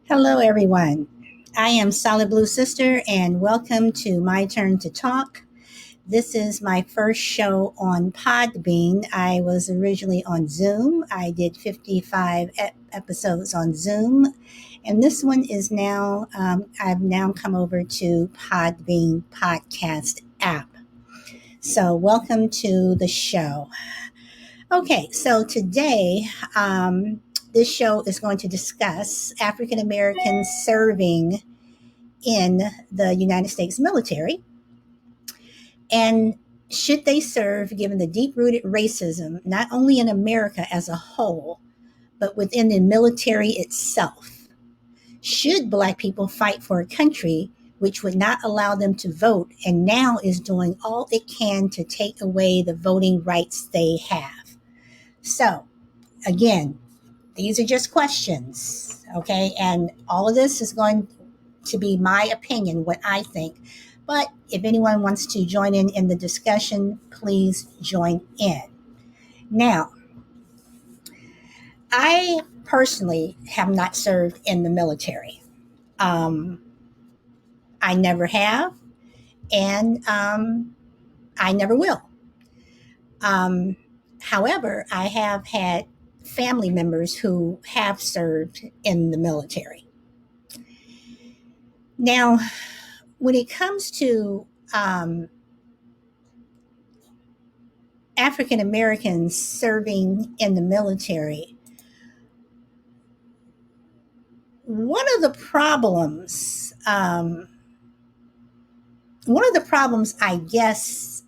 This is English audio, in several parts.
Hello, everyone. I am Solid Blue Sister, and welcome to My Turn to Talk. This is my first show on Podbean. I was originally on Zoom. I did 55 episodes on Zoom, and this one is now, I've now come over to Podbean podcast app. So, welcome to the show. Okay, so today, this show is going to discuss African Americans serving in the United States military, and should they serve given the deep rooted racism, not only in America as a whole, but within the military itself? Should Black people fight for a country which would not allow them to vote and now is doing all it can to take away the voting rights they have? So, again, these are just questions, okay? And all of this is going to be my opinion, what I think. But if anyone wants to join in the discussion, please join in. Now, I personally have not served in the military. Um, I never have, and I never will. Um, However, I have had family members who have served in the military. Now, when it comes to African Americans serving in the military, one of the problems, I guess,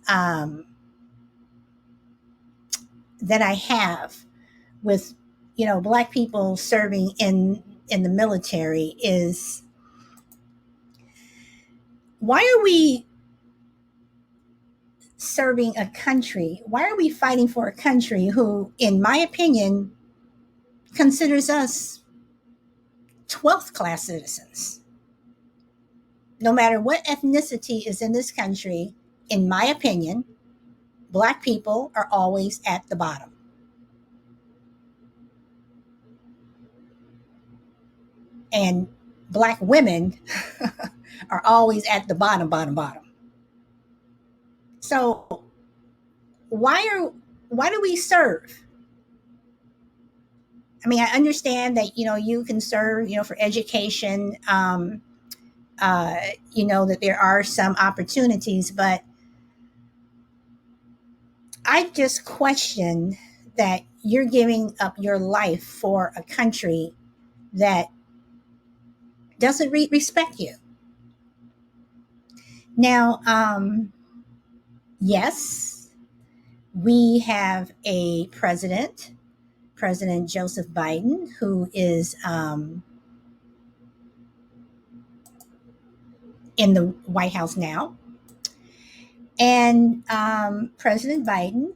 that I have with Black people serving in the military is, why are we serving a country? Why are we fighting for a country who, in my opinion, considers us 12th class citizens? No matter what ethnicity is in this country, in my opinion, Black people are always at the bottom. And Black women are always at the bottom, bottom, bottom. So why do we serve? I mean, I understand that you can serve for education, that there are some opportunities, but I just question that you're giving up your life for a country that doesn't respect you. Now, yes, we have a President Joseph Biden, who is in the White House now. And President Biden,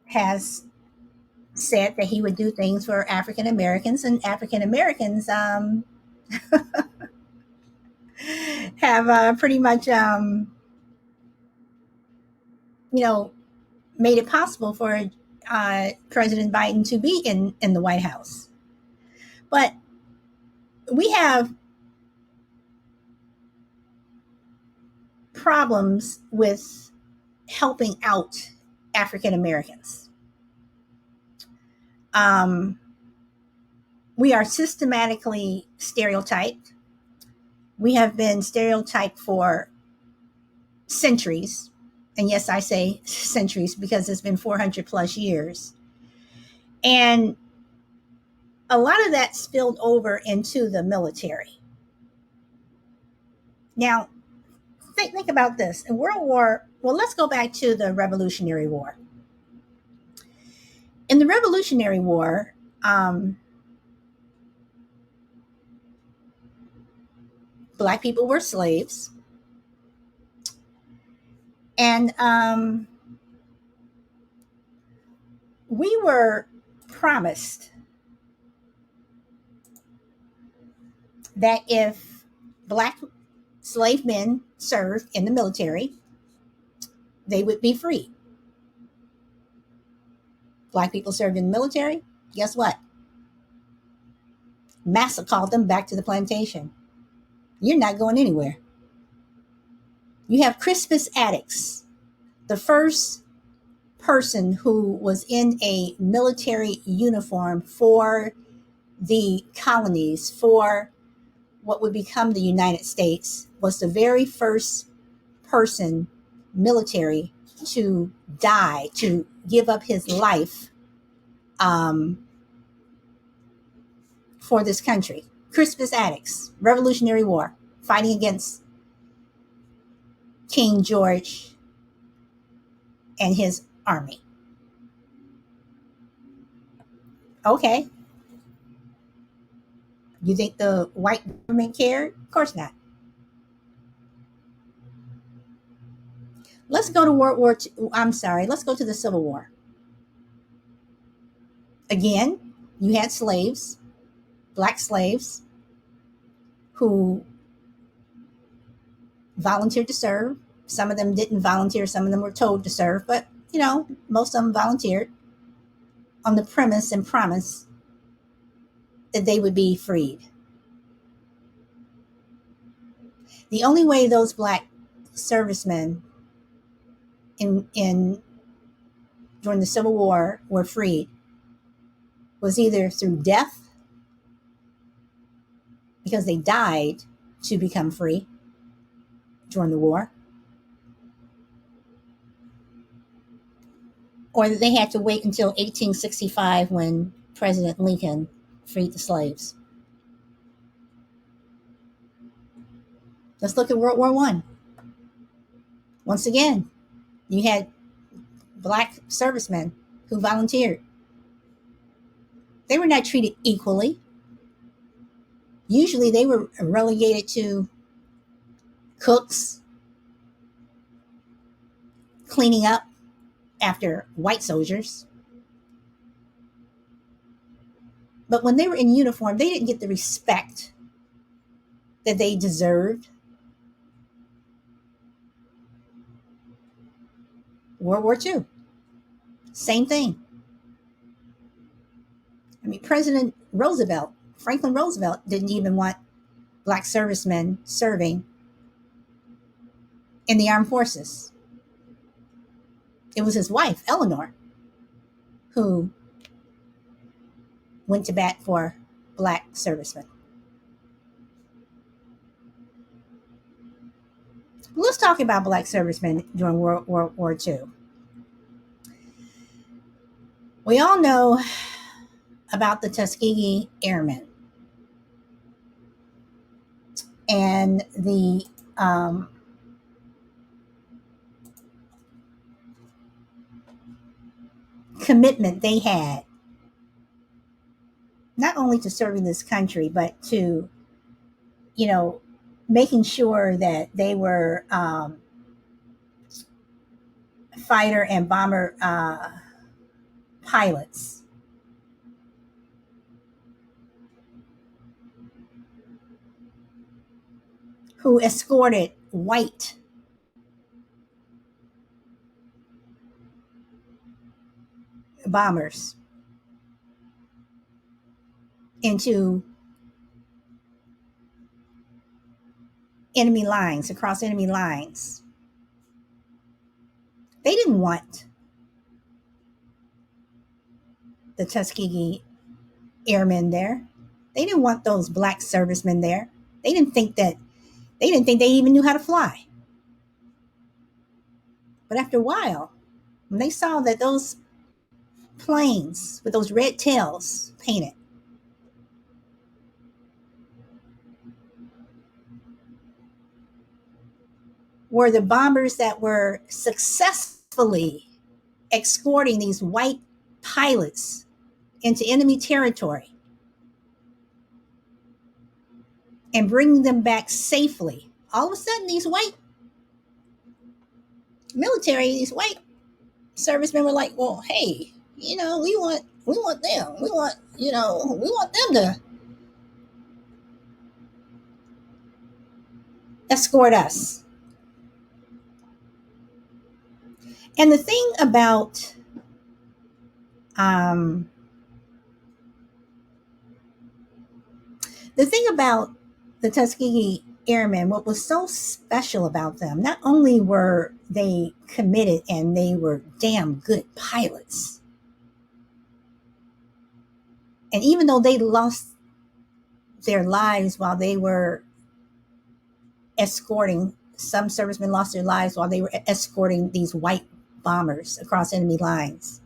has said that he would do things for African Americans, and African Americans have pretty much, made it possible for President Biden to be in the White House. But we have problems with helping out African Americans. We are systematically stereotyped. We have been stereotyped for centuries. And yes, I say centuries because it's been 400 plus years. And a lot of that spilled over into the military. Now, think about this. In World War, well, let's go back to the Revolutionary War. In the Revolutionary War, Black people were slaves. And we were promised that if Black slave men served in the military, they would be free. Black people served in the military. Guess what? Massa called them back to the plantation. You're not going anywhere. You have Crispus Attucks, the first person who was in a military uniform for the colonies, for what would become the United States, was the very first person, military, to die, to give up his life for this country. Crispus Attucks, Revolutionary War, fighting against King George and his army. Okay. You think the white government cared? Of course not. Let's go to World War II. I'm sorry. Let's go to the Civil War. Again, you had slaves, Black slaves, who volunteered to serve. Some of them didn't volunteer. Some of them were told to serve, but most of them volunteered on the premise and promise that they would be freed. The only way those Black servicemen in during the Civil War were freed was either through death, because they died to become free during the war, or that they had to wait until 1865 when President Lincoln freed the slaves. Let's look at World War I. Once again, you had Black servicemen who volunteered. They were not treated equally. Usually they were relegated to cooks, cleaning up after white soldiers. But when they were in uniform, they didn't get the respect that they deserved. World War II, same thing. I mean, President Roosevelt, Franklin Roosevelt, didn't even want Black servicemen serving in the armed forces. It was his wife, Eleanor, who went to bat for Black servicemen. Let's talk about Black servicemen during World War II. We all know about the Tuskegee Airmen and the commitment they had, not only to serving this country, but to, making sure that they were fighter and bomber pilots. Who escorted white bombers into enemy lines, across enemy lines. They didn't want the Tuskegee Airmen there. They didn't want those Black servicemen there. They didn't think that They didn't think they even knew how to fly. But after a while, when they saw that those planes with those red tails painted were the bombers that were successfully escorting these white pilots into enemy territory and bringing them back safely. All of a sudden, these white military, these white servicemen were like, "Well, hey, we want them. We want them to escort us." And um, the thing about the Tuskegee Airmen, what was so special about them, not only were they committed and they were damn good pilots, and even though they lost their lives while they were escorting, some servicemen lost their lives while they were escorting these white bombers across enemy lines.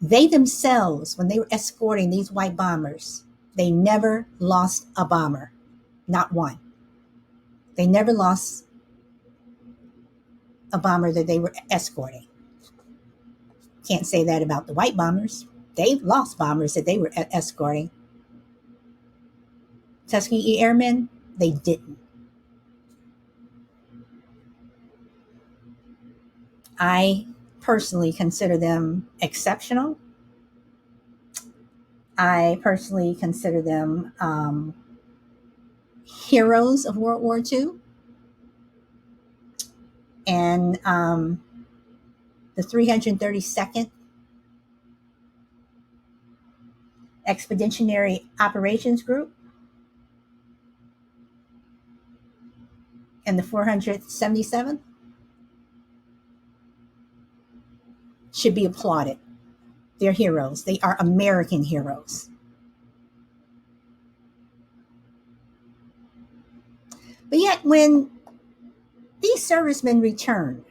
They themselves, when they were escorting these white bombers, they never lost a bomber, not one. They never lost a bomber that they were escorting. Can't say that about the white bombers. They've lost bombers that they were escorting. Tuskegee Airmen, they didn't. I personally consider them exceptional. I personally consider them heroes of World War II. And the 332nd Expeditionary Operations Group and the 477th should be applauded. They're heroes. They are American heroes. But yet, when these servicemen returned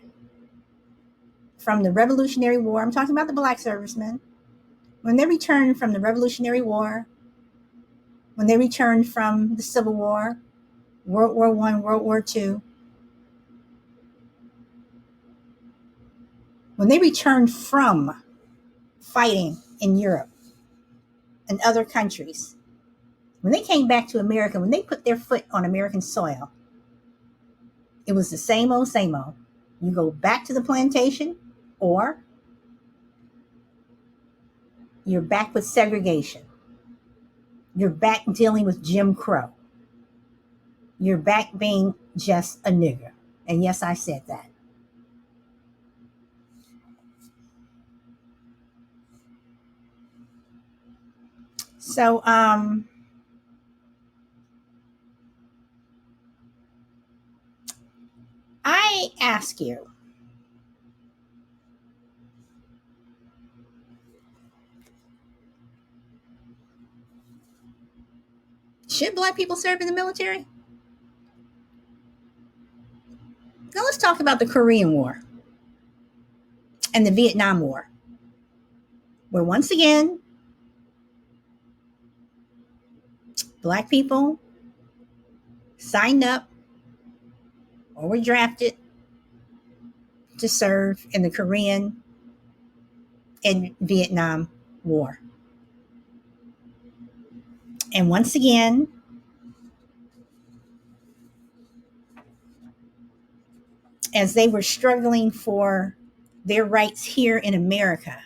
from the Revolutionary War, I'm talking about the black servicemen, when they returned from the Revolutionary War, when they returned from the Civil War, World War I, World War II, when they returned from fighting in Europe and other countries, when they came back to America, when they put their foot on American soil, it was the same old, same old. You go back to the plantation, or you're back with segregation. You're back dealing with Jim Crow. You're back being just a nigger. And yes, I said that. So, I ask you, should black people serve in the military? Now let's talk about the Korean War and the Vietnam War, where once again, black people signed up or were drafted to serve in the Korean and Vietnam War. And once again, as they were struggling for their rights here in America,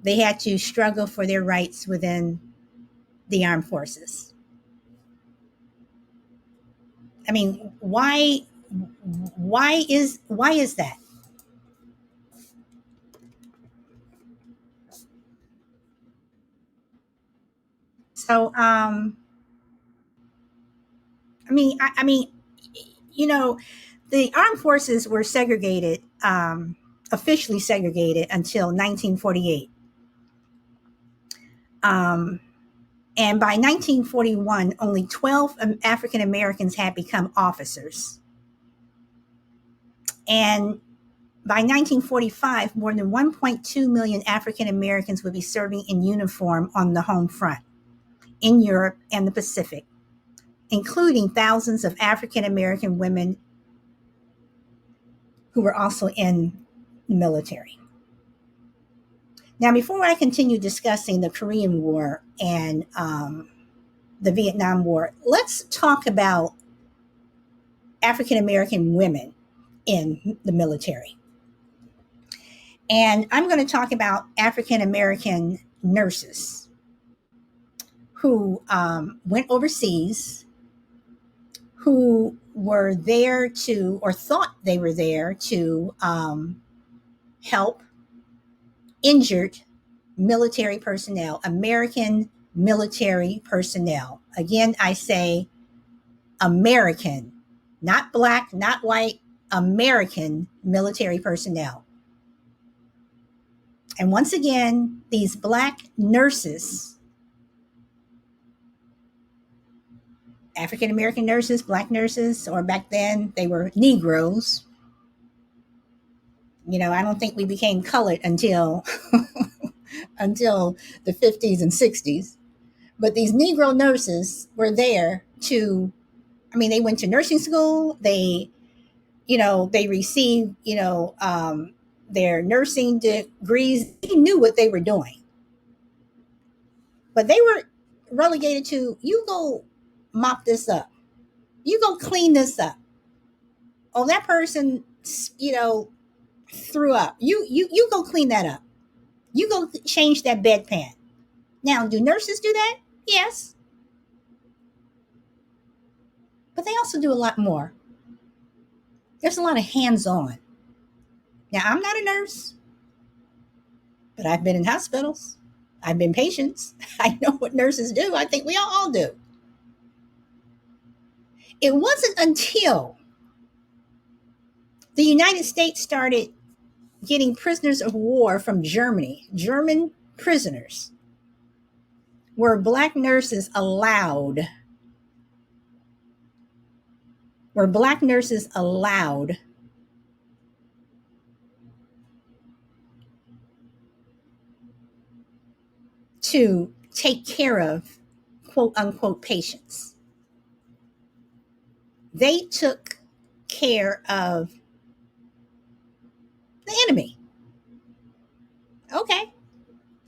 they had to struggle for their rights within the armed forces. I mean, why is that? So I mean, you know, the armed forces were segregated, officially segregated until 1948. And by 1941, only 12 African Americans had become officers. And by 1945, more than 1.2 million African Americans would be serving in uniform on the home front in Europe and the Pacific, including thousands of African American women who were also in the military. Now, before I continue discussing the Korean War and the Vietnam War, let's talk about African American women in the military. And I'm going to talk about African American nurses who went overseas, who were there to, or thought they were there to help injured military personnel, American military personnel. Again, I say American, not black, not white, American military personnel. And once again, these black nurses, African American nurses, black nurses, or back then they were Negroes. You know, I don't think we became colored until until the 50s and 60s. But these Negro nurses were there to, I mean, they went to nursing school. They received, their nursing degrees. They knew what they were doing. But they were relegated to, you go mop this up. You go clean this up. Oh, that person, you know, threw up. You go clean that up. You go change that bedpan. Now, do nurses do that? Yes. But they also do a lot more. There's a lot of hands-on. Now, I'm not a nurse, but I've been in hospitals. I've been patients. I know what nurses do. I think we all do. It wasn't until the United States started getting prisoners of war from Germany, German prisoners, were black nurses allowed to take care of quote unquote patients. They took care of the enemy. Okay.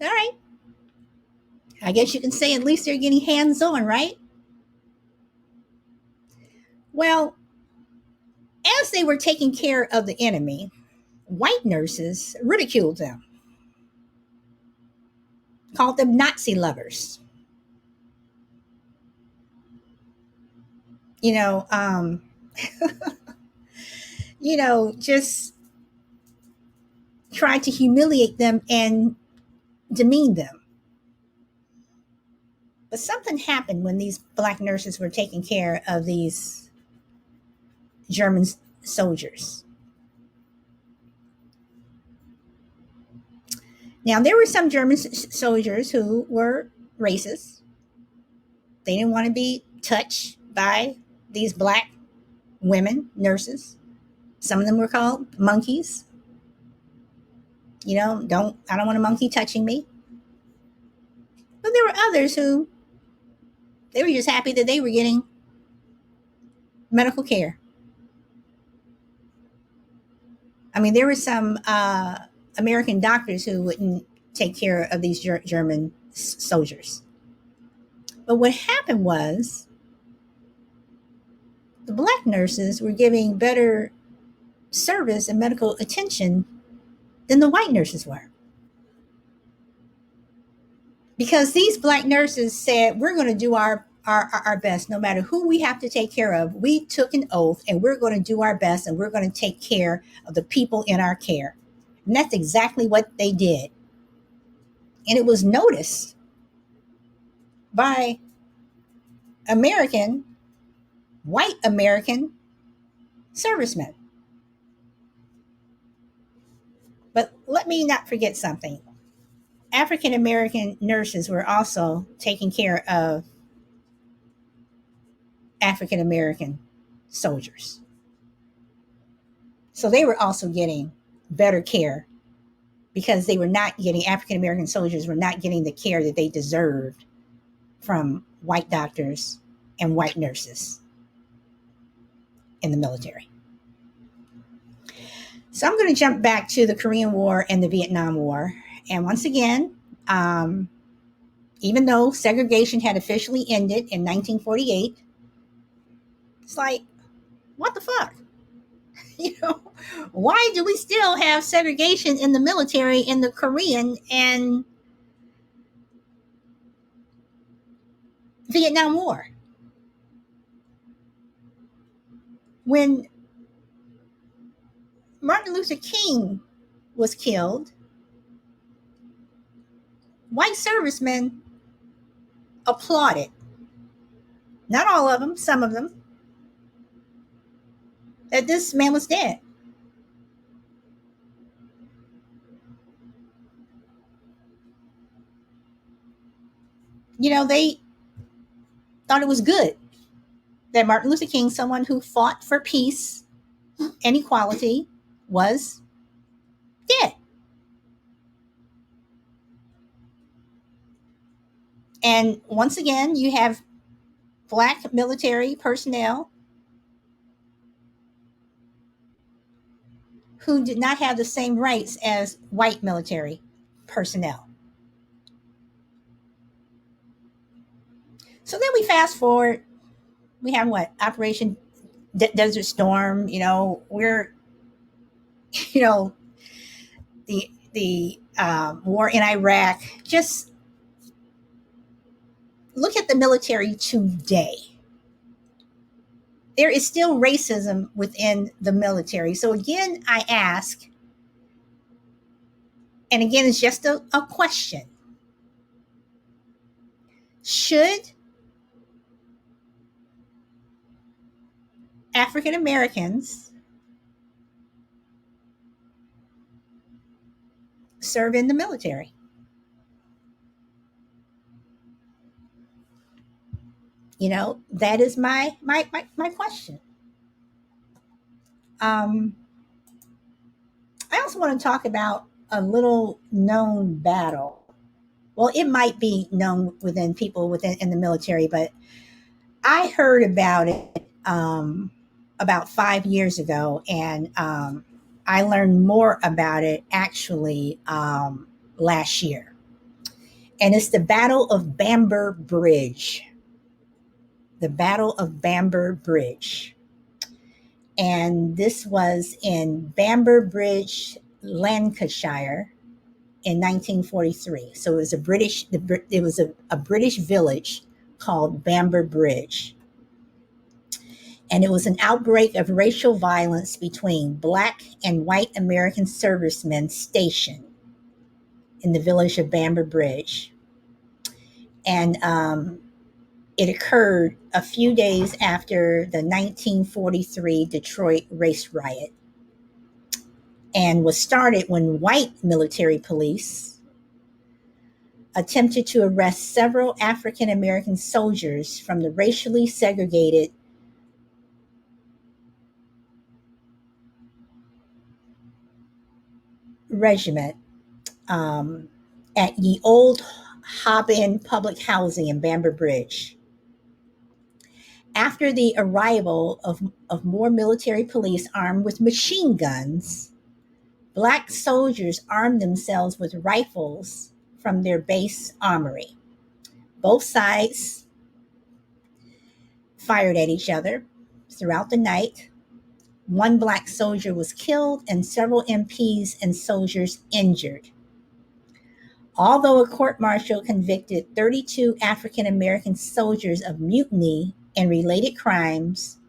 All right. I guess you can say at least they're getting hands on, right? Well, as they were taking care of the enemy, white nurses ridiculed them, called them Nazi lovers. You know, just tried to humiliate them and demean them. But something happened when these black nurses were taking care of these German soldiers. Now, there were some German soldiers who were racist. They didn't want to be touched by these black women nurses. Some of them were called monkeys. I don't want a monkey touching me. But there were others who they were just happy that they were getting medical care. I mean, there were some American doctors who wouldn't take care of these German soldiers. But what happened was the black nurses were giving better service and medical attention than the white nurses were. Because these black nurses said, we're going to do our best, no matter who we have to take care of. We took an oath and we're going to do our best and we're going to take care of the people in our care. And that's exactly what they did. And it was noticed by white American servicemen. But let me not forget something. African American nurses were also taking care of African American soldiers. So they were also getting better care because they were not getting, African American soldiers were not getting the care that they deserved from white doctors and white nurses in the military. So I'm going to jump back to the Korean War and the Vietnam War. And once again, um, even though segregation had officially ended in 1948, it's like, what the fuck? You know, why do we still have segregation in the military in the Korean and Vietnam War? When Martin Luther King was killed, white servicemen applauded. Not all of them, some of them, that this man was dead. You know, they thought it was good that Martin Luther King, someone who fought for peace and equality, was dead. And once again, you have black military personnel who did not have the same rights as white military personnel. So then we fast forward. We have what? Operation Desert Storm. You know, we're, you know, the war in Iraq. Just look at the military today. There is still racism within the military. So again, I ask, and again, it's just a question. Should African Americans serve in the military? You know, that is my question. Um, I also want to talk about a little known battle. Well, it might be known within people within in the military, but I heard about it about 5 years ago, and I learned more about it actually last year. And it's the Battle of Bamber Bridge. The Battle of Bamber Bridge. And this was in Bamber Bridge, Lancashire, in 1943. So it was a British village called Bamber Bridge, and it was an outbreak of racial violence between black and white American servicemen stationed in the village of Bamber Bridge, and it occurred a few days after the 1943 Detroit race riot, and was started when white military police attempted to arrest several African American soldiers from the racially segregated regiment um, at Ye Old Hobbin Public Housing in Bamber Bridge. After the arrival of more military police armed with machine guns, black soldiers armed themselves with rifles from their base armory. Both sides fired at each other throughout the night. One black soldier was killed and several MPs and soldiers injured. Although a court martial convicted 32 African American soldiers of mutiny and related crimes,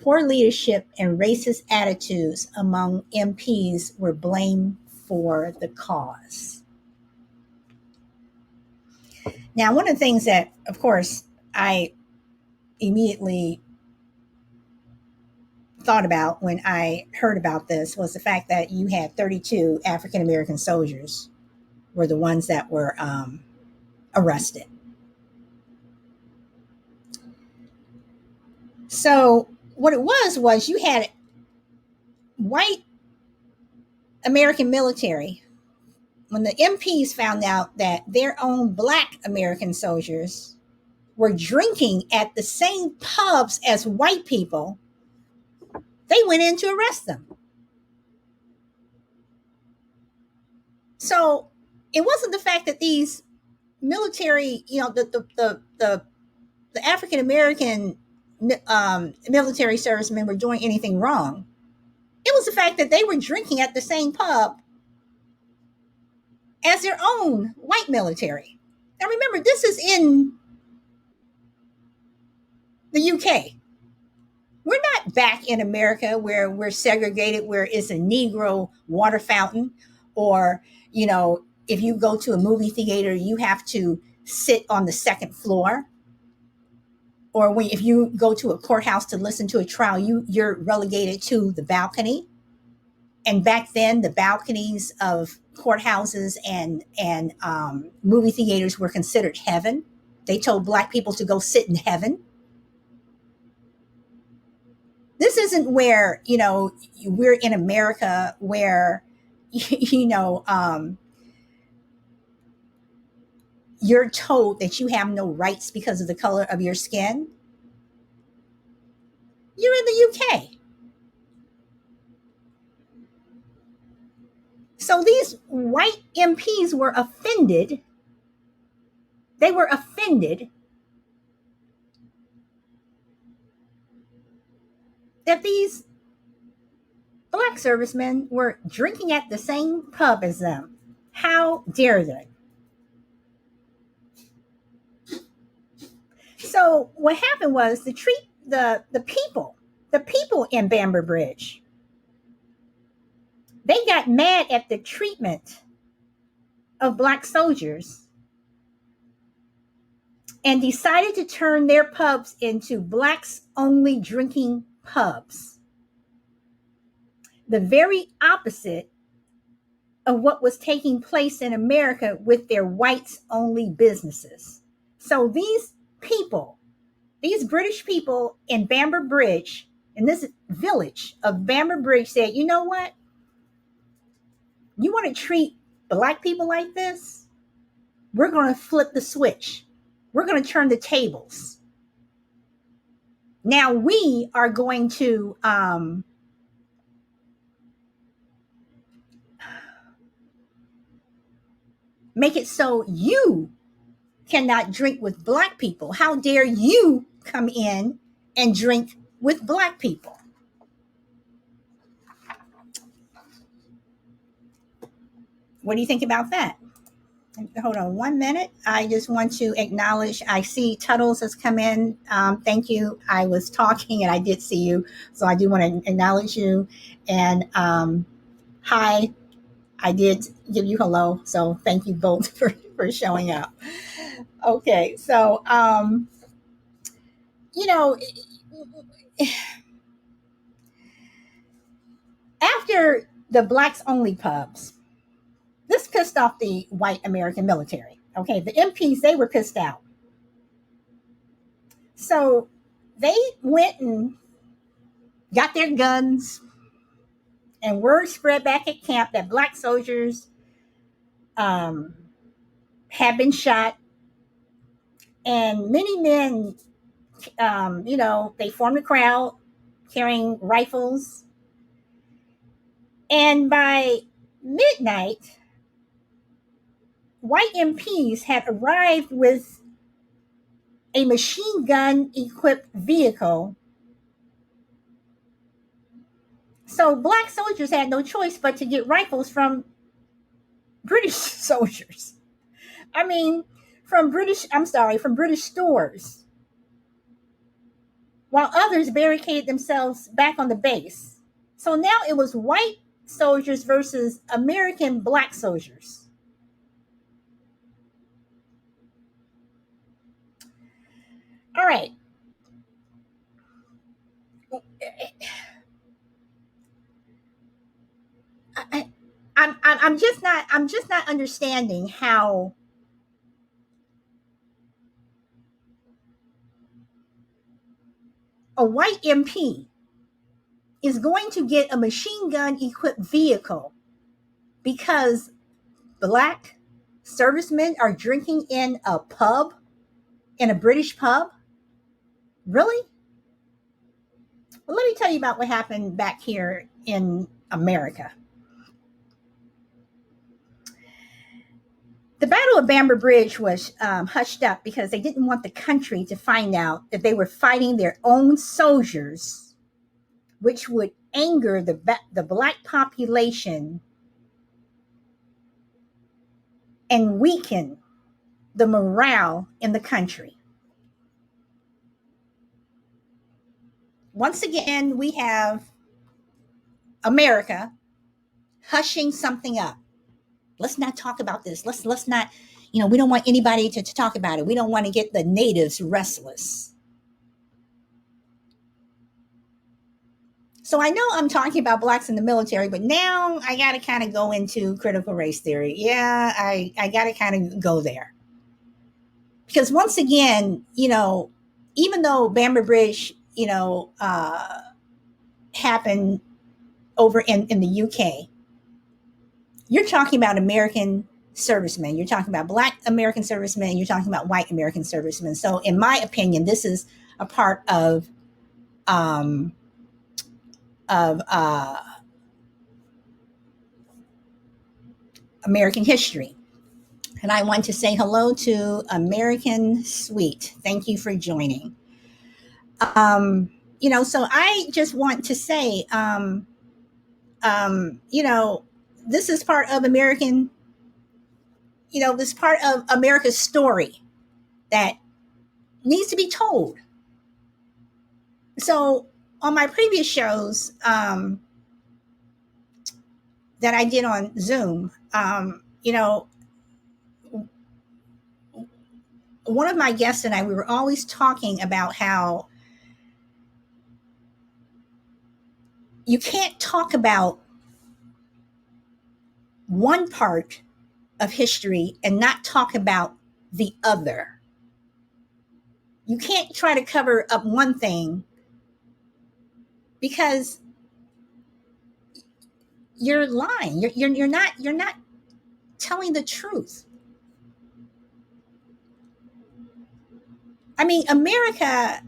poor leadership and racist attitudes among MPs were blamed for the cause. Now, one of the things that, of course, I immediately thought about when I heard about this was the fact that you had 32 African American soldiers were the ones that were arrested. So what it was you had white American military. When the MPs found out that their own black American soldiers were drinking at the same pubs as white people, they went in to arrest them. So it wasn't the fact that these military, the African American military servicemen were doing anything wrong. It was the fact that they were drinking at the same pub as their own white military. Now remember, this is in the UK. We're not back in America where we're segregated, where it's a Negro water fountain, or, if you go to a movie theater, you have to sit on the second floor. Or if you go to a courthouse to listen to a trial, you're relegated to the balcony. And back then, the balconies of courthouses and movie theaters were considered heaven. They told black people to go sit in heaven. This isn't where we're in America where you're told that you have no rights because of the color of your skin. You're in the UK. So these white MPs were offended. They were offended that these black servicemen were drinking at the same pub as them. How dare they? So what happened was the people in Bamber Bridge, they got mad at the treatment of black soldiers and decided to turn their pubs into blacks only drinking pubs. The very opposite of what was taking place in America with their whites only businesses. So these British people in Bamber Bridge, in this village of Bamber Bridge, said, you know what? You want to treat black people like this? We're going to flip the switch. We're going to turn the tables. Now we are going to make it so you cannot drink with black people. How dare you come in and drink with black people? What do you think about that? Hold on 1 minute. I just want to acknowledge, I see Tuttles has come in. Thank you. I was talking and I did see you. So I do want to acknowledge you. And hi, I did give you hello. So thank you both for showing up. Okay. So, you know, after the blacks only pubs, this pissed off the white American military. Okay. The MPs, they were pissed out. So they went and got their guns, and word spread back at camp that black soldiers um, had been shot. And many men, they formed a crowd carrying rifles. And by midnight, white MPs had arrived with a machine gun equipped vehicle. So black soldiers had no choice but to get rifles from British soldiers. I mean, from British stores, while others barricaded themselves back on the base. So now it was white soldiers versus American black soldiers. All right. I, I'm I'm just not understanding how a white MP is going to get a machine gun equipped vehicle because black servicemen are drinking in a pub, in a British pub. Really? Well, let me tell you about what happened back here in America. The Battle of Bamber Bridge was hushed up because they didn't want the country to find out that they were fighting their own soldiers, which would anger the black population and weaken the morale in the country. Once again, we have America hushing something up. Let's not talk about this. Let's not, we don't want anybody to talk about it. We don't want to get the natives restless. So I know I'm talking about blacks in the military, but now I got to kind of go into critical race theory. Yeah, I got to kind of go there. Because once again, even though Bamber Bridge, happened over in the UK, you're talking about American servicemen. You're talking about black American servicemen, and you're talking about white American servicemen. So in my opinion, this is a part um, of American history. And I want to say hello to American Sweet. Thank you for joining. So I just want to say, this is part of this part of America's story that needs to be told. So on my previous shows that I did on Zoom, one of my guests and I, we were always talking about how you can't talk about one part of history and not talk about the other. You can't try to cover up one thing because you're lying. You're not telling the truth. I mean, America,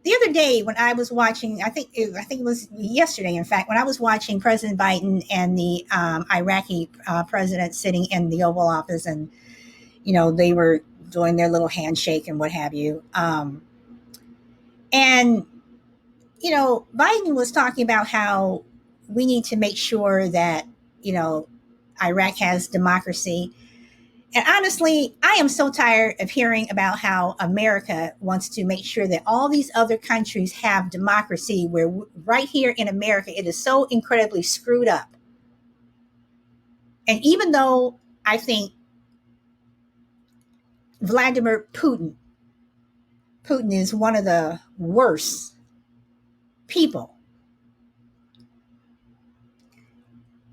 the other day when I was watching, I think it was yesterday, in fact, when I was watching President Biden and the Iraqi president sitting in the Oval Office, and they were doing their little handshake and what have you, and Biden was talking about how we need to make sure that Iraq has democracy. And honestly, I am so tired of hearing about how America wants to make sure that all these other countries have democracy, where right here in America, it is so incredibly screwed up. And even though I think Vladimir Putin is one of the worst people,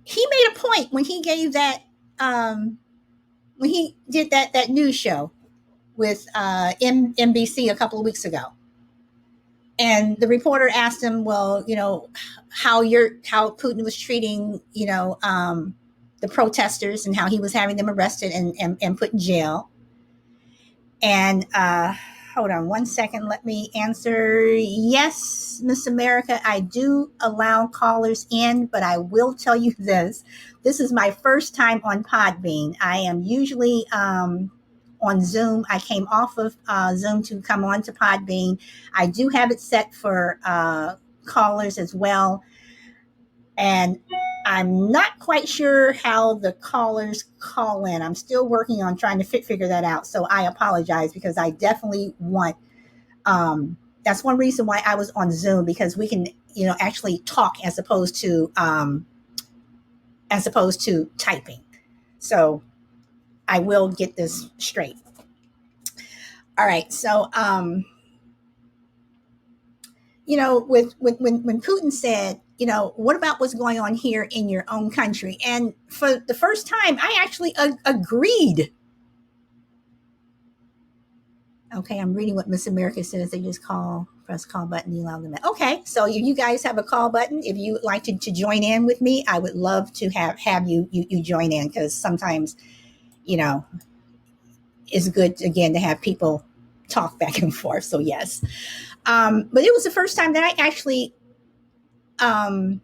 he made a point when he gave that, when he did that news show with NBC a couple of weeks ago. And the reporter asked him, well, how Putin was treating, the protesters, and how he was having them arrested and put in jail. And hold on one second. Let me answer. Yes, Miss America, I do allow callers in, but I will tell you this. This is my first time on Podbean. I am usually on Zoom. I came off of Zoom to come on to Podbean. I do have it set for callers as well. And I'm not quite sure how the callers call in. I'm still working on trying to figure that out. So I apologize, because I definitely want, that's one reason why I was on Zoom, because we can, actually talk as opposed to typing. So I will get this straight. All right. So, with when Putin said, what about what's going on here in your own country? And for the first time, I actually agreed. Okay, I'm reading what Miss America says. They just press call button, you allow them. Okay, so if you guys have a call button, if you would like to join in with me, I would love to have you join in, because sometimes, you know, it's good again to have people talk back and forth. So yes, but it was the first time that I actually um,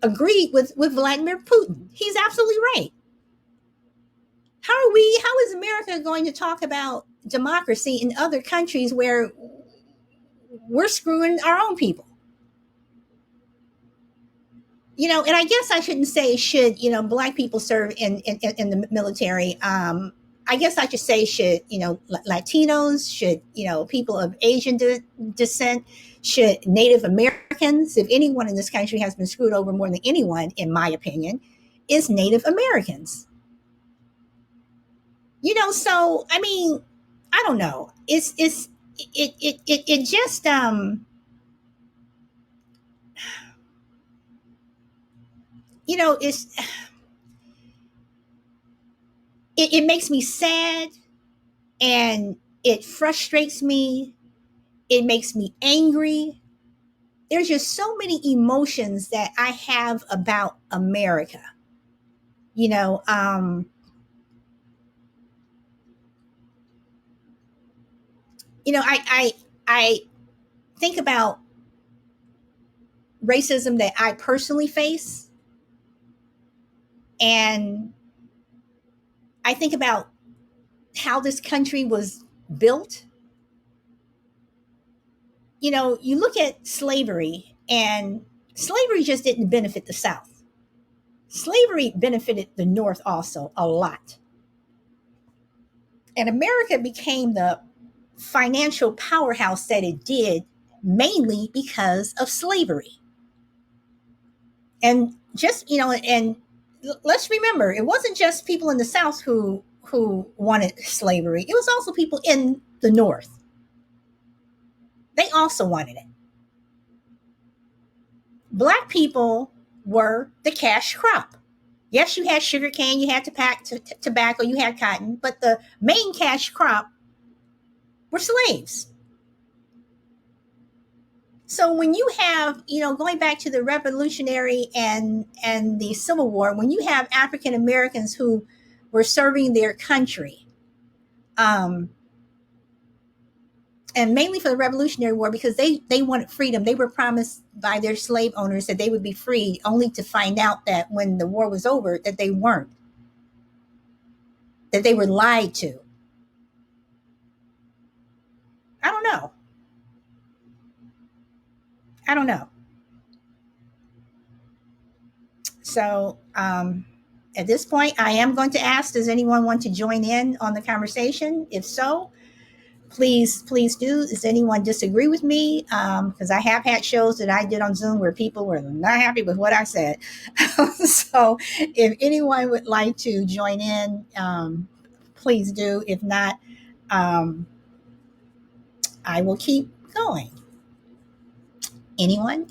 agreed with Vladimir Putin. He's absolutely right. How is America going to talk about democracy in other countries where we're screwing our own people? And I guess I shouldn't say should, black people serve in the military. I guess I should say should, Latinos, should, people of Asian descent, should Native Americans. If anyone in this country has been screwed over more than anyone, in my opinion, is Native Americans. So I mean, I don't know. It just it's it makes me sad, and it frustrates me. It makes me angry. There's just so many emotions that I have about America. You know, um, I think about racism that I personally face, and I think about how this country was built. You look at slavery, and slavery just didn't benefit the South. Slavery benefited the North also a lot. And America became the financial powerhouse that it did mainly because of slavery. And just, and let's remember, it wasn't just people in the South who wanted slavery. It was also people in the North. They also wanted it. Black people were the cash crop. Yes, you had sugar cane, you had tobacco, you had cotton, but the main cash crop were slaves. So when you have, going back to the Revolutionary and the Civil War, when you have African Americans who were serving their country, um, and mainly for the Revolutionary War, because they wanted freedom. They were promised by their slave owners that they would be free, only to find out that when the war was over, that they weren't, that they were lied to. I don't know. I don't know. So at this point, I am going to ask, does anyone want to join in on the conversation? If so, please do. Does anyone disagree with me? Because I have had shows that I did on Zoom where people were not happy with what I said. So if anyone would like to join in, please do. If not, um, I will keep going. Anyone?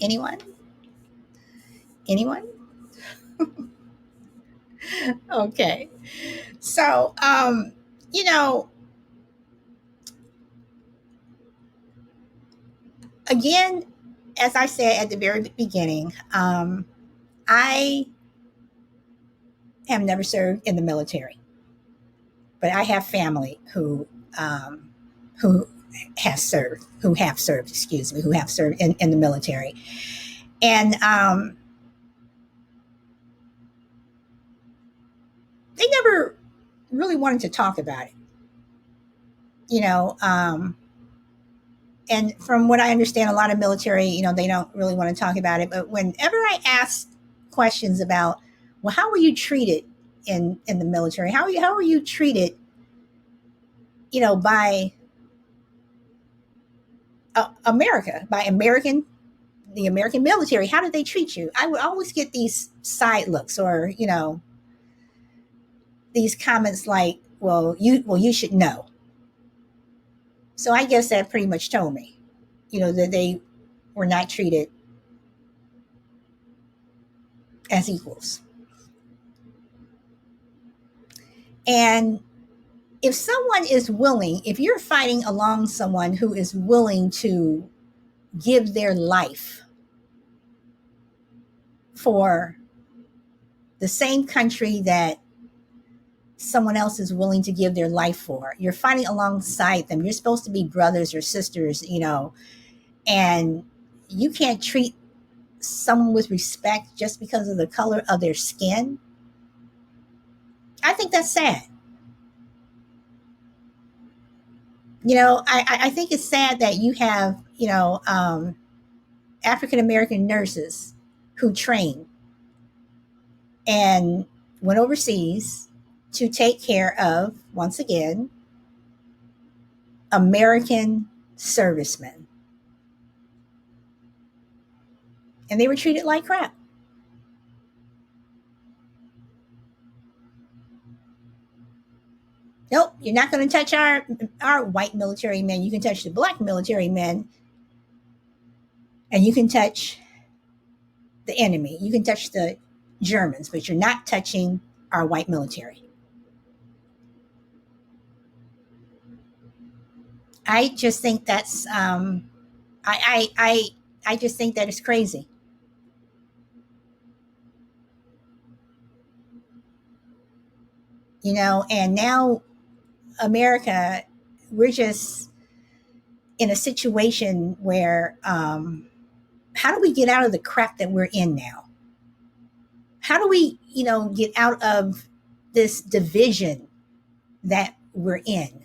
Okay. So, you know, again, as I said at the very beginning, I have never served in the military, but I have family who who have served in the military, and they never really wanted to talk about it. You know, and from what I understand, a lot of military, they don't really want to talk about it. But whenever I ask questions about, well, how were you treated in the military? How were you treated, by America, by the American military? How did they treat you? I would always get these side looks, or these comments like, "Well, you should know." So I guess that pretty much told me, that they were not treated as equals. And if someone is willing, if you're fighting along someone who is willing to give their life for the same country that someone else is willing to give their life for, you're fighting alongside them. You're supposed to be brothers or sisters, and you can't treat someone with respect just because of the color of their skin. I think that's sad. I think it's sad that you have, African American nurses who train and went overseas to take care of, once again, American servicemen. And they were treated like crap. Nope, you're not going to touch our white military men. You can touch the black military men, and you can touch the enemy. You can touch the Germans, but you're not touching our white military. I just think that's I just think that is crazy. And now America, we're just in a situation where how do we get out of the crap that we're in now? How do we, get out of this division that we're in?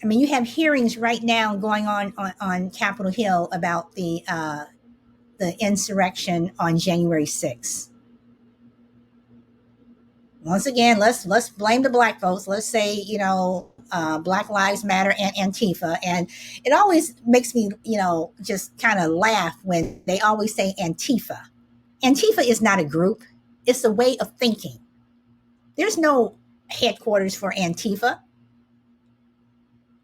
I mean, you have hearings right now going on Capitol Hill about the insurrection on January 6th. Once again, let's blame the black folks. Let's say, Black Lives Matter and Antifa, and it always makes me, just kind of laugh when they always say Antifa. Antifa is not a group; it's a way of thinking. There's no headquarters for Antifa.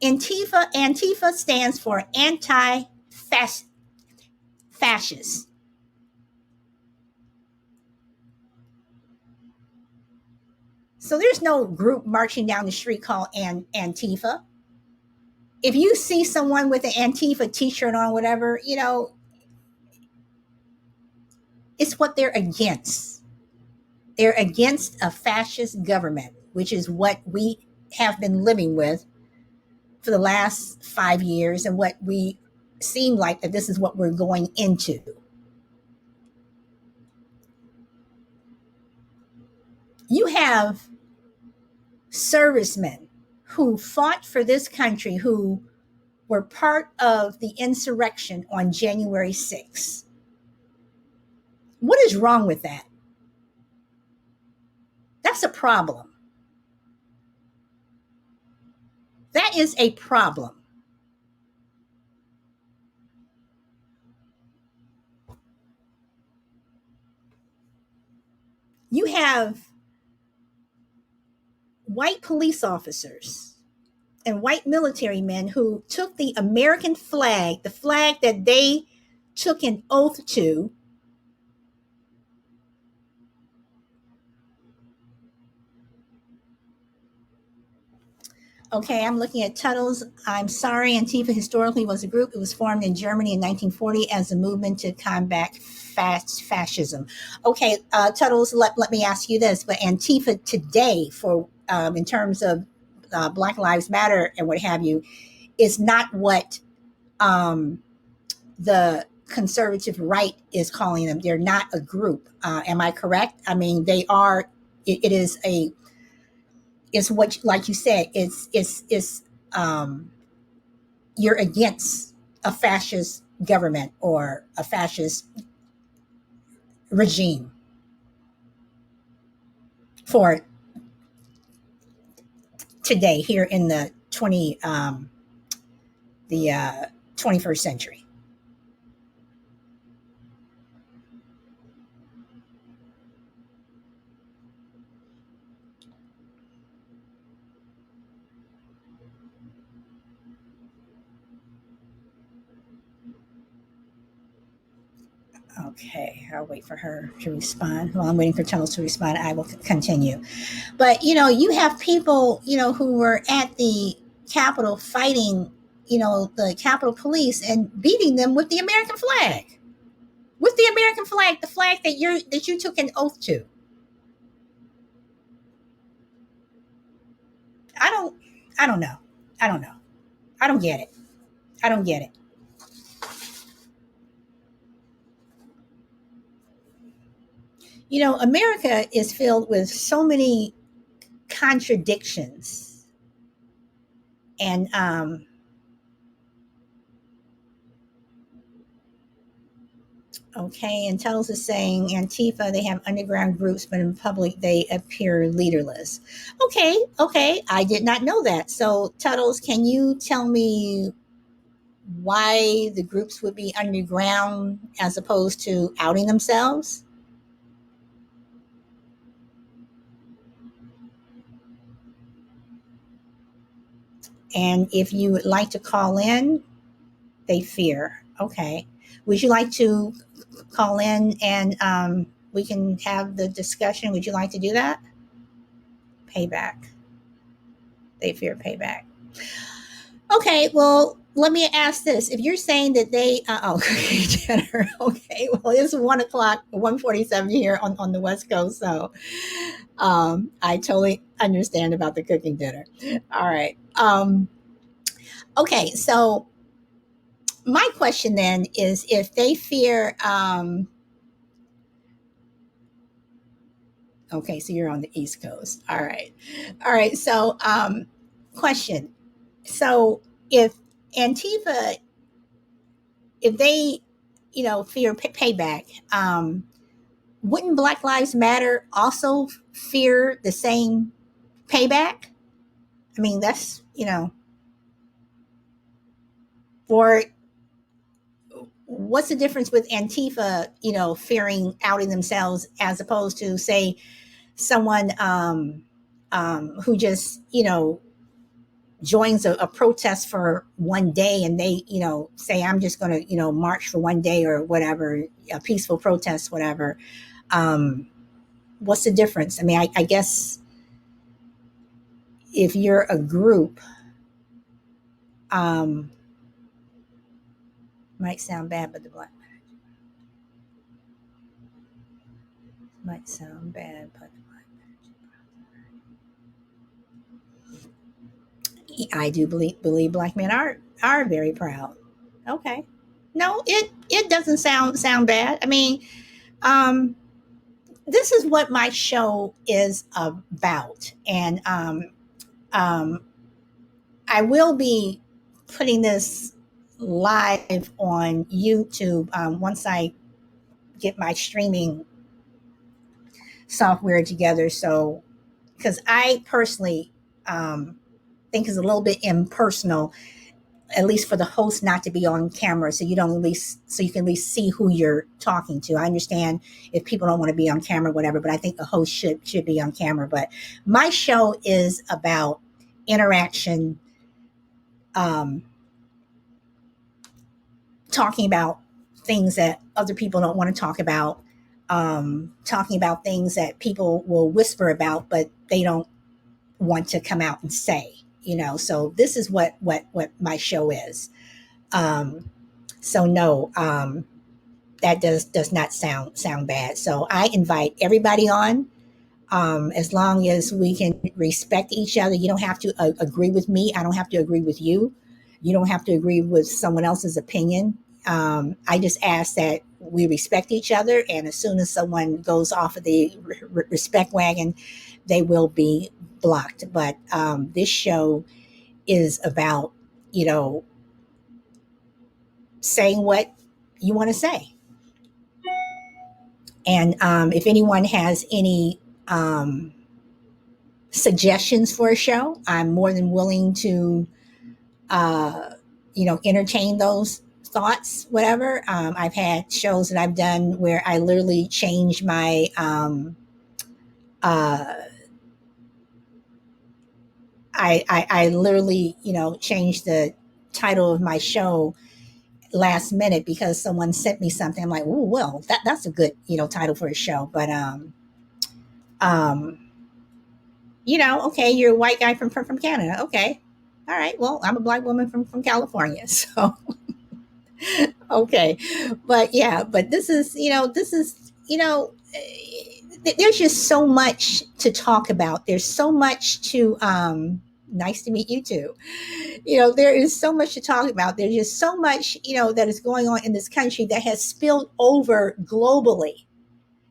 Antifa stands for anti-fascist. So there's no group marching down the street called Antifa. If you see someone with an Antifa t-shirt on, whatever, it's what they're against. They're against a fascist government, which is what we have been living with for the last 5 years, and what we seem like that this is what we're going into. You have servicemen who fought for this country, who were part of the insurrection on January 6th. What is wrong with that? That's a problem. That is a problem. You have white police officers and white military men who took the American flag, the flag that they took an oath to, okay, I'm looking at Tuttle's. I'm sorry, Antifa historically was a group. It was formed in Germany in 1940 as a movement to combat fascism. Okay, Tuttle's, let me ask you this. But Antifa today, for in terms of Black Lives Matter and what have you, is not what um, the conservative right is calling them. They're not a group. Am I correct? I mean, they are. It is a. It's what, like you said. It's you're against a fascist government or a fascist regime for today here in the 21st century. Okay, I'll wait for her to respond. While I'm waiting for Tunnels to respond, I will continue. But you have people, who were at the Capitol fighting, the Capitol Police and beating them with the American flag, the flag that you took an oath to. I don't, I don't know, I don't know, I don't get it. I don't get it. America is filled with so many contradictions, and okay, and Tuttles is saying Antifa, they have underground groups, but in public they appear leaderless. Okay, okay, I did not know that. So, Tuttles, can you tell me why the groups would be underground as opposed to outing themselves? And if you would like to call in, they fear. Okay. Would you like to call in and we can have the discussion? Would you like to do that? Payback. They fear payback. Okay, well, let me ask this: if you're saying that they, dinner, okay, well, it's 1 o'clock, 1:47 here on the West Coast, so I totally understand about the cooking dinner. All right, okay, so my question then is, if they fear, okay, so you're on the East Coast, all right, so question, so if Antifa if they, fear payback, wouldn't Black Lives Matter also fear the same payback? I mean, that's, or what's the difference with Antifa, fearing outing themselves as opposed to, say, someone who just, joins a protest for one day and they, say, I'm just going to, march for one day or whatever, a peaceful protest, whatever. Um, what's the difference? I mean, I guess if you're a group, um, might sound bad, but the black might sound bad, but I do believe black men are very proud. Okay, no, it doesn't sound bad. I mean, um, this is what my show is about, and um, I will be putting this live on YouTube once I get my streaming software together. So, because I personally think it's a little bit impersonal, at least for the host not to be on camera, so you don't at least so you can at least see who you're talking to. I understand if people don't want to be on camera, whatever, but I think the host should be on camera. But my show is about interaction, um, talking about things that other people don't want to talk about, talking about things that people will whisper about, but they don't want to come out and say. So this is what my show is. Um, so no, that does not sound bad. So I invite everybody on, as long as we can respect each other. You don't have to agree with me. I don't have to agree with you. You don't have to agree with someone else's opinion. I just ask that we respect each other. And as soon as someone goes off of the respect wagon, they will be blocked. But this show is about, you know, saying what you want to say. And if anyone has any suggestions for a show, I'm more than willing to, uh, entertain those thoughts, whatever. I've had shows that I've done where I literally change my, uh, I literally, change the title of my show last minute because someone sent me something. I'm like, oh well, that's a good title for a show. But um, okay, you're a white guy from Canada. Okay, all right. Well, I'm a black woman from California, so okay, but yeah, but there's just so much to talk about. There's so much to nice to meet you too. There is so much to talk about. There's just so much that is going on in this country that has spilled over globally.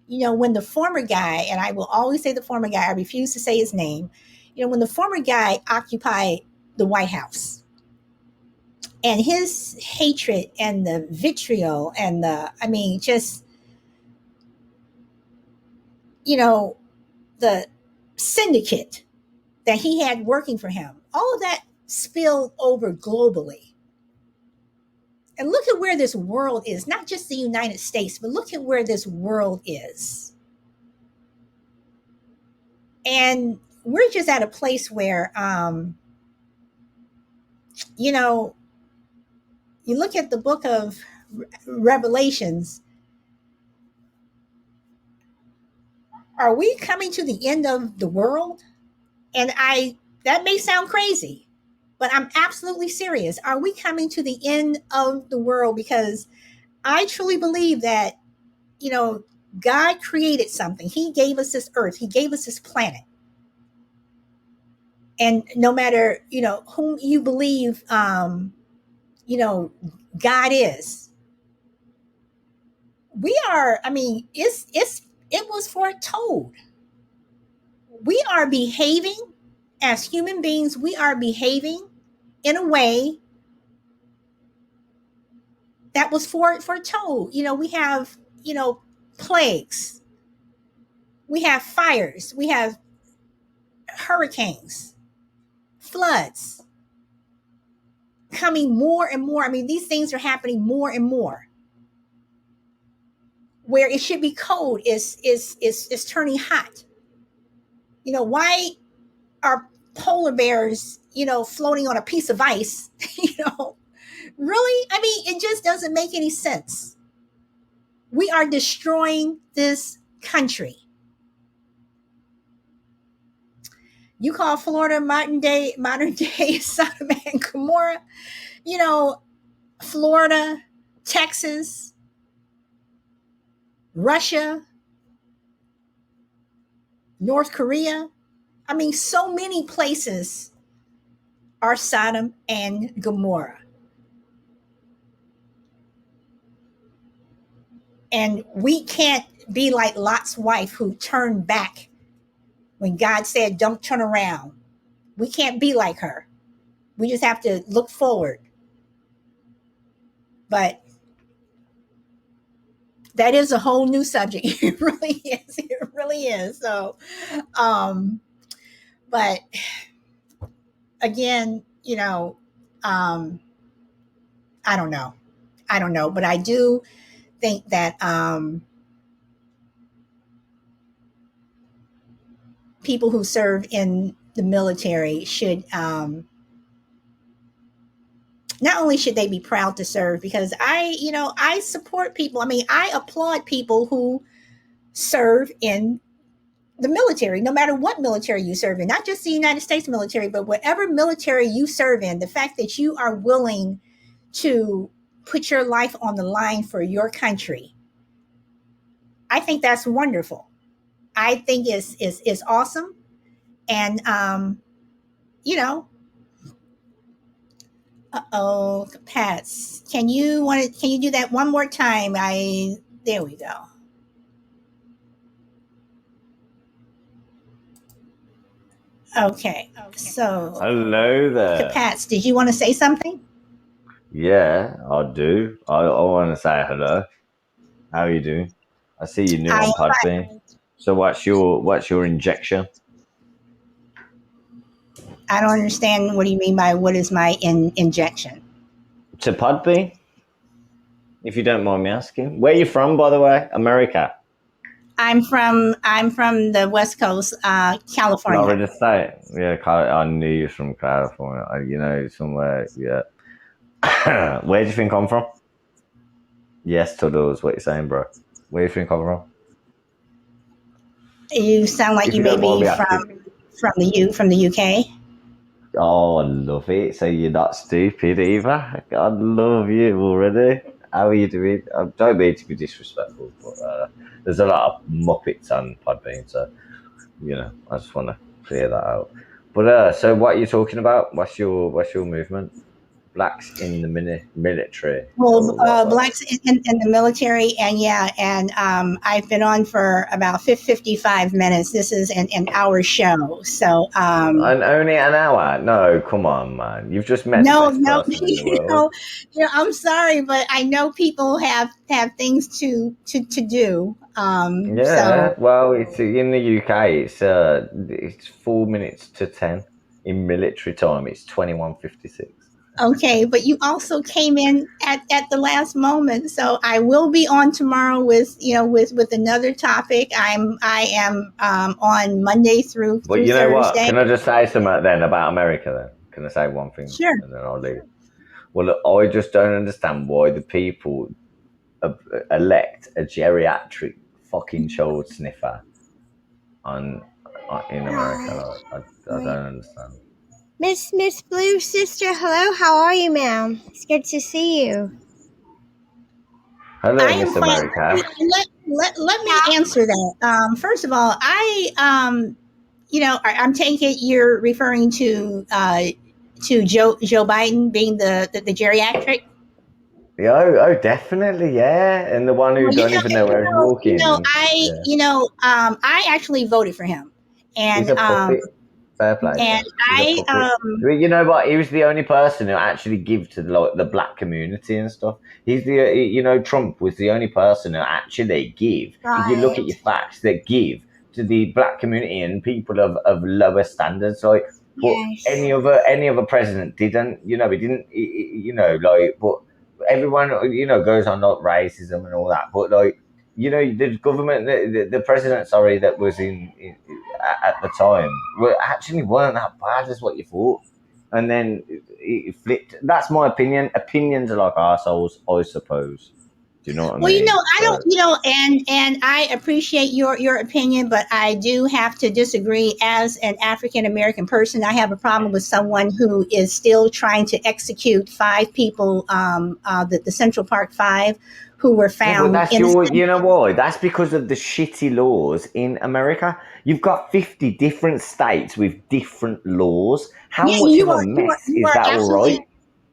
When the former guy, and I will always say the former guy, I refuse to say his name, when the former guy occupied the White House, and his hatred and the vitriol and just you know the syndicate that he had working for him, all of that spilled over globally. And look at where this world is, not just the United States, but look at where this world is. And we're just at a place where you know you look at the book of Revelations. Are we coming to the end of the world? And that may sound crazy, but I'm absolutely serious. Are we coming to the end of the world? Because I truly believe that, you know, God created something. He gave us this earth. He gave us this planet. And no matter, whom you believe, God is, we are, it was foretold. We are behaving as human beings. We are behaving in a way that was foretold. We have, plagues, we have fires, we have hurricanes, floods coming more and more. These things are happening more and more. Where it should be cold is turning hot. Why are polar bears, floating on a piece of ice? Really? It just doesn't make any sense. We are destroying this country. You call Florida modern day Sodom and Gomorrah? Florida, Texas, Russia, North Korea. So many places are Sodom and Gomorrah. And we can't be like Lot's wife who turned back when God said, don't turn around. We can't be like her. We just have to look forward. But that is a whole new subject. It really is. It really is. So, but again, I don't know. I don't know. But I do think that people who serve in the military should not only should they be proud to serve, because I support people. I applaud people who serve in the military, no matter what military you serve in, not just the United States military, but whatever military you serve in. The fact that you are willing to put your life on the line for your country, I think that's wonderful. I think is awesome. And you know, oh, Pats, can you do that one more time? There we go. Okay. So, Hello there. Pats, did you want to say something? Yeah, I do. I want to say hello. How are you doing? I see you're new I on Podbean. So what's your injection I don't understand. What do you mean by what is my injection? to Podbean? If you don't mind me asking, where you from, by the way? America, I'm from the West Coast, California. Florida State. Yeah, I knew you from California. Somewhere. Yeah. Where do you think I'm from? Yes to those. What you saying, bro? Where you think I'm from? You sound like If you you may don't mind be me asking. from the UK. Oh, I love it. So you're not stupid either. I love you already. How are you doing? I don't mean to be disrespectful, but there's a lot of muppets on Podbean, so I just want to clear that out. But so what are you talking about? What's your movement? Blacks in the military. Well, Or what? blacks in the military, and yeah, and I've been on for about 55 minutes. This is an hour show, so And only an hour? No, come on, man. You've just met the no, best no, person in the world. I'm sorry, but I know people have things to do. Yeah, So well, it's in the UK. It's 4 minutes to 10. In military time, it's 21:56. okay, but you also came in at the last moment, so I will be on tomorrow with with another topic. I am on Monday But through you know what? Thursday. Can I just say something then about America? Then can I say one thing Sure. and then I'll leave? Well, look, I just don't understand why the people elect a geriatric fucking child sniffer on, in America. I Wait. don't understand. Miss Blue Sister, hello, how are you, ma'am? It's good to see you. Hello, I am Miss fine. America. Let me answer that. First of all, I'm taking it you're referring to Joe Biden being the geriatric. Yeah, definitely, yeah. And the one who Well, don't even know where he's walking. Yeah, I actually voted for him, he's and a puppet. Fair play to and him. He's a puppet. But you know what? He was the only person who actually give to the black community and stuff. Trump was the only person who actually give. If you look Right. at your facts, that give to the black community and people of lower standards. Like, but Yes. any other president didn't. He didn't. But everyone goes on like racism and all that. But like, the government, the president, sorry, that was in at the time actually weren't that bad as what you thought. And then it flipped. That's my opinion. Opinions are like arseholes, I suppose. Do you know what I Well, mean? I don't, So, and I appreciate your opinion, but I do have to disagree. As an African American person, I have a problem with someone who is still trying to execute five people, the Central Park Five, who were yeah, but found that's innocent. you know why? That's because of the shitty laws in America. You've got 50 different states with different laws. How Yeah, much of a mess you is are that all right? absolutely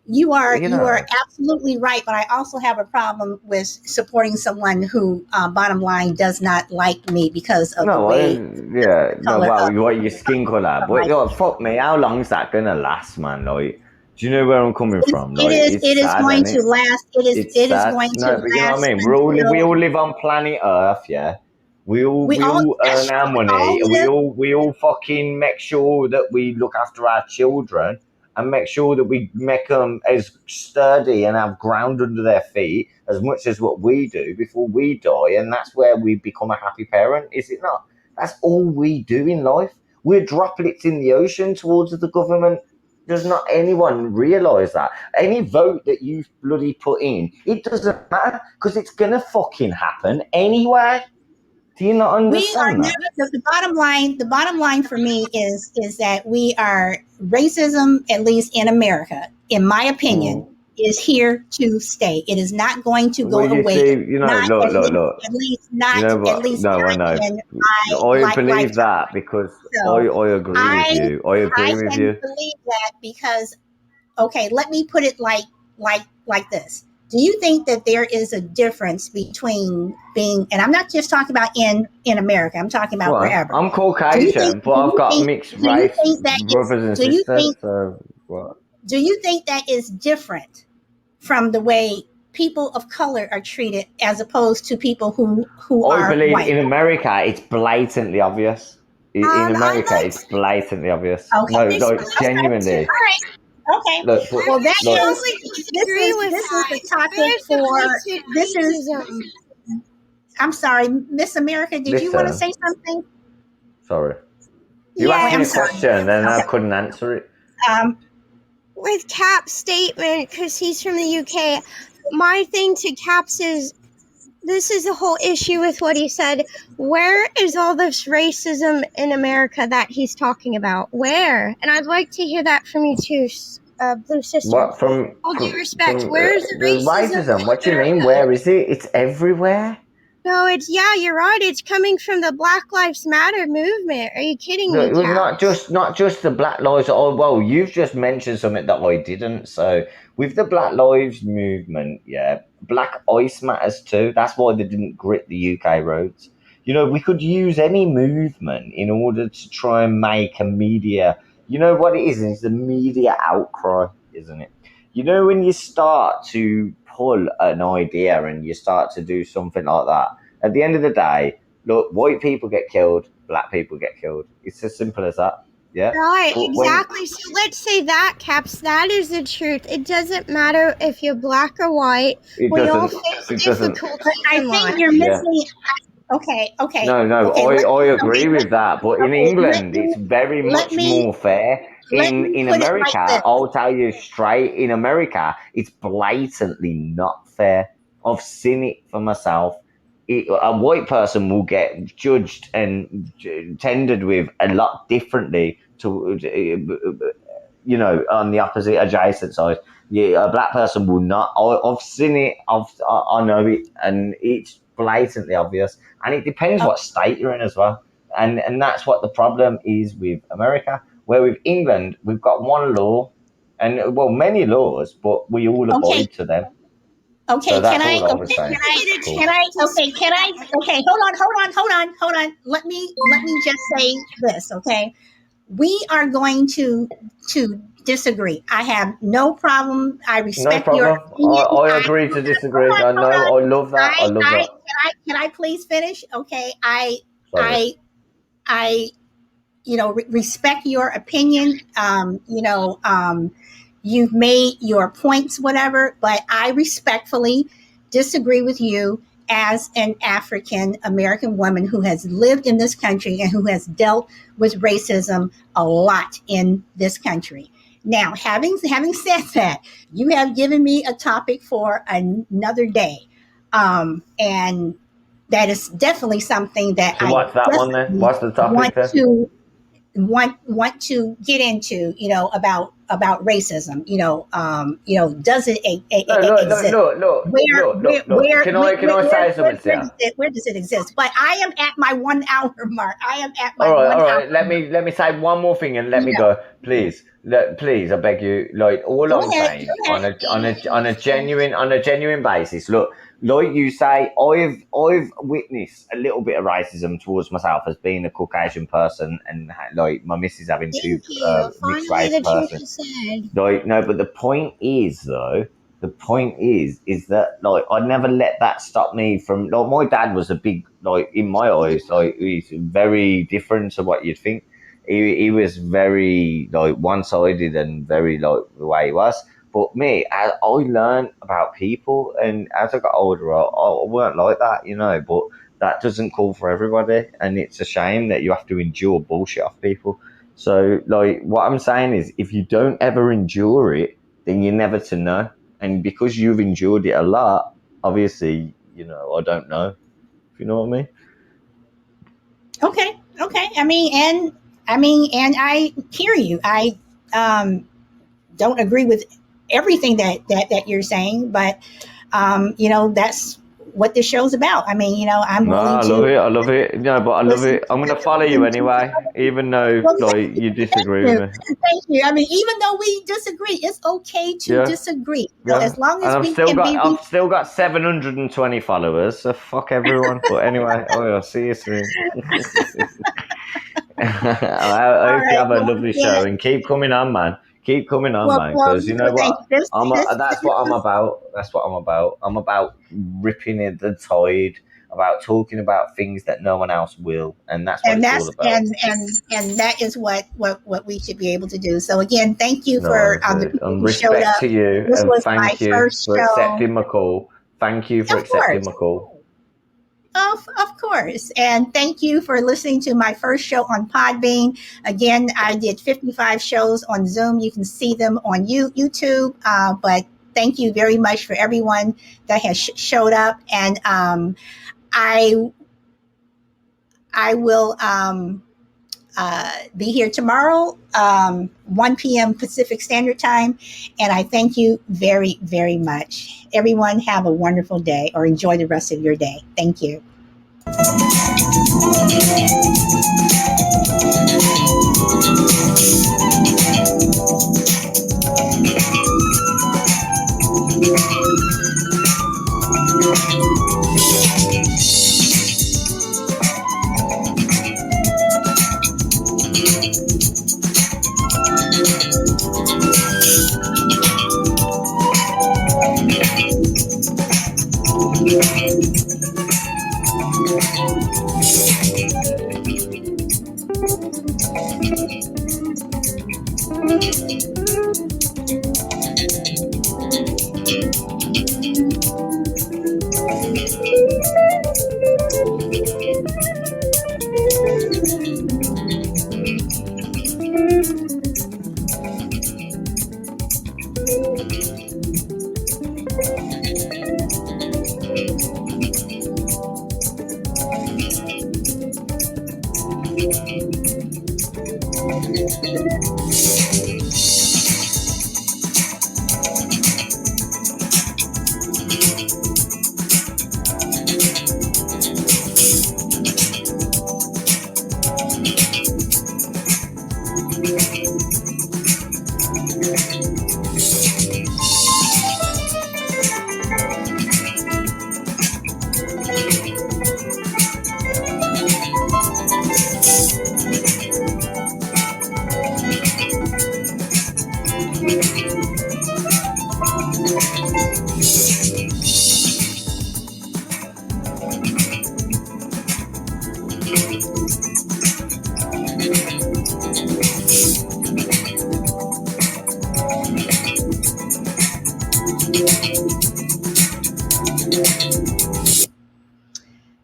You you are know. absolutely right. But I also have a problem with supporting someone who, bottom line, does not like me because of the No, way yeah, no, color well, what your skin color, of but my fuck me, how long's that gonna last, man? Like, do you know where I'm coming from? Like, it it's is sad, going and to last. it's It is sad. going No, to but you know what last I mean. We until all live on planet Earth, yeah. we We all. all That's earn our true. We all money, and live. we all fucking make sure that we look after our children and make sure that we make them as sturdy and have ground under their feet as much as what we do before we die, and that's where we become a happy parent, is it not? That's all we do in life. We're droplets in the ocean towards the government. Does not anyone realise that? Any vote that you bloody put in, it doesn't matter because it's gonna fucking happen anyway. Do you not We are understand that? never. The bottom line. The bottom line for me is that we are racism, at least in America, in my opinion, Mm. is here to stay. It is not going to go Well, you away. see, Not look. You not know at what? least No, I not know. in my I believe lifetime. that because So I agree with I you. I I agree with can you. believe that because, okay, let me put it like this. Do you think that there is a difference between being, and I'm not just talking about in America, I'm talking Go about on. wherever. I'm Caucasian, but I've got mixed Do you race think that it's brothers and do you sisters. think So what? do you think that is different from the way people of color are treated as opposed to people who I are believe white? in America, it's blatantly obvious. In I'd America, like it's blatantly obvious. Okay. No, Miss like Blue Okay. Sister. genuinely. All right. Okay. Look, but I Well, that would like, is strongly disagree with this is that, the topic for especially this is racism. I'm sorry, Miss America, did you want to listen. say something? Sorry, you Wait, asked me I'm a Yes, sorry. question, and I Okay. couldn't answer it. Um, with Cap's statement, because he's from the UK. my thing to Caps is, this is the whole issue with what he said. Where is all this racism in America that he's talking about? Where? And I'd like to hear that from you too, Blue Sister. What from All due from respect, from where is the the racism racism? What in do you mean? America? Where is it? It's everywhere. No, yeah, you're right. It's coming from the Black Lives Matter movement. Are you kidding me, Well, Caps? not just the Black Lives. Oh well, you've just mentioned something that I didn't. So with the Black Lives movement, yeah, Black Ice matters too. That's why they didn't grit the UK roads. You know, we could use any movement in order to try and make a media. You know what it is? It's the media outcry, isn't it? You know, when you start to pull an idea and you start to do something like that, at the end of the day, look, white people get killed, black people get killed. It's as simple as that. Yeah. Right, But when exactly. So let's say that, Caps, that is the truth. It doesn't matter if you're black or white. it We all doesn't, face it doesn't. But difficulties I in think life. you're Yeah. missing. Okay, okay, No, no, okay. I agree with that. But in England, it's very Let much me more fair. let me In put it like America, this. I'll tell you straight. In America, it's blatantly not fair. I've seen it for myself. A white person will get judged and tendered with a lot differently to on the opposite adjacent side. Yeah, a black person will not. I've seen it. I know it, and it's blatantly obvious. And it depends Oh, what state you're in as well. And that's what the problem is with America. Where with England, we've got one law, and well, many laws, but we all okay, abide to them. So okay. that's all I was Didn't saying. you get a Cool. chance to Okay, speak can I? on Okay, hold on. Let me just say this. Okay, we are going to disagree. I have no problem. I No respect your problem. opinion. I agree to disagree. I Hold know. on. I love that. I love that. Can I please finish? Okay, Sorry. I, I respect your opinion. You've made your points, whatever, but I respectfully disagree with you as an African American woman who has lived in this country and who has dealt with racism a lot in this country. Now, having said that, you have given me a topic for another day, and that is definitely something that So I what's that one then? definitely What's the topic want then? to want to get into, about racism. Does it No, look, look, exist? look, look, look, look, look. Can I say something to you? Where does it exist? But I am at my 1 hour mark. I am at my All right, all 1 hour right. mark. Let me say one more thing and let You me know, go, please. Please, I beg you. Like all go I'm ahead, saying go ahead. on a genuine basis. Look, like you say, I've witnessed a little bit of racism towards myself as being a Caucasian person, and like my missus having two Thank you. mixed Finally, race the truth person. is said. Like no, but the point is though, is that like I never let that stop me from like my dad was a big like in my eyes like he's very different to what you'd think. He was very like one sided and very like the way he was. But me, I learned about people, and as I got older, I weren't like that, But that doesn't call for everybody, and it's a shame that you have to endure bullshit off people. So, like, what I'm saying is, if you don't ever endure it, then you're never to know. And because you've endured it a lot, obviously, I don't know. If you know what I mean? Okay, okay. And I hear you. I um, don't agree with everything that you're saying, but that's what this show's about. I'm No, willing I to love it. I love it. No, but I love listen it. I'm gonna follow you listen to anyway, even though well, like you thank disagree with you. me. Thank you. Even though we disagree, it's okay to Yeah, disagree. yeah. As long And as we can be I've still got 720 followers. So fuck everyone. But anyway, I'll see you soon. I all hope you right. have a lovely show and keep coming on, man. Keep coming on, man. Because you know Thank what? you. That's what I'm about. That's what I'm about. I'm about ripping in the tide, about talking about things that no one else will, and that's what and it's all that's about. and that is what we should be able to do. So again, thank you for No, the people and who showed respect up. to you, This and was my thank you first for show. accepting my call. Thank you for Of accepting course. my call. Of course. And thank you for listening to my first show on Podbean. Again, I did 55 shows on Zoom. You can see them on YouTube. But thank you very much for everyone that has showed up. And I will be here tomorrow, 1 p.m. Pacific Standard Time. And I thank you very, very much. Everyone, have a wonderful day or enjoy the rest of your day. Thank you.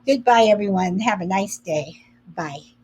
Goodbye, everyone. Have a nice day. Bye.